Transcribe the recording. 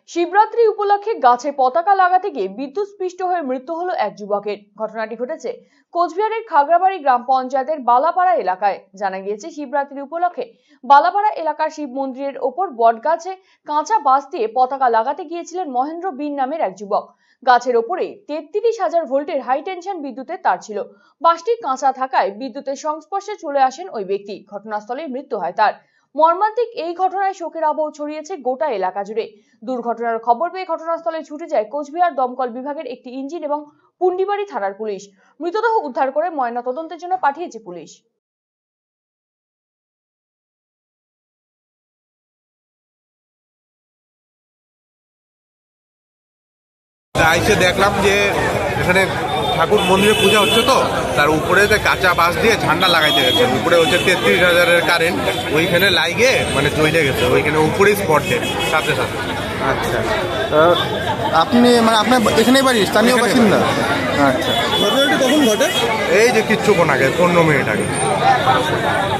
শিবরাত্রি উপলক্ষে গাছে পতাকা লাগাতে গিয়ে বিদ্যুৎস্পৃষ্ট হয়ে মৃত্যু হলো এক যুবকের। ঘটনাটি ঘটেছে কোচবিহারের খাগড়াবাড়ি গ্রাম পঞ্চায়েতের বালাপাড়া এলাকায়। জানা গিয়েছে, শিবরাত্রি উপলক্ষে বালাপাড়া এলাকার শিব মন্দিরের ওপর বটগাছে কাঁচা বাঁশ দিয়ে পতাকা লাগাতে গিয়েছিলেন মহেন্দ্র বিন নামের এক যুবক। গাছের ওপরে 33,000 ভোল্টের হাই টেনশন বিদ্যুতের তার ছিল। বাঁশটি কাঁচা থাকায় বিদ্যুতের সংস্পর্শে চলে আসেন ওই ব্যক্তি। ঘটনাস্থলে মৃত্যু হয় তার। মর্মান্তিক এই ঘটনায় শোকের আবহ ছড়িয়েছে গোটা এলাকা জুড়ে। দুর্ঘটনার খবর পেয়ে ঘটনাস্থলে ছুটে যায় কোচবিহার দমকল বিভাগের একটি ইঞ্জিন এবং পুন্ডিবাড়ি থানার পুলিশ। মৃতদেহ উদ্ধার করে ময়নাতদন্তের জন্য পাঠিয়েছে পুলিশ। এসে দেখলাম যে এখানে ঠাকুর মন্দিরে পূজা হচ্ছে, তো তার উপরে কাঁচা বাঁশ দিয়ে ঝান্ডা লাগাইতে গেছে। উপরে হচ্ছে 33,000-এর কারেন্ট, ওইখানে লাইগে মানে জ্বলে গেছে, ওইখানে উপরেই স্পট ডেড সাথে সাথে। আচ্ছা, আপনি মানে আপনার এখানেই বাড়ি, স্থানীয় বাসিন্দা? আচ্ছা, ঘটনাটি কখন ঘটে? এই যে কিছুক্ষণ আগে, 15 মিনিট আগে।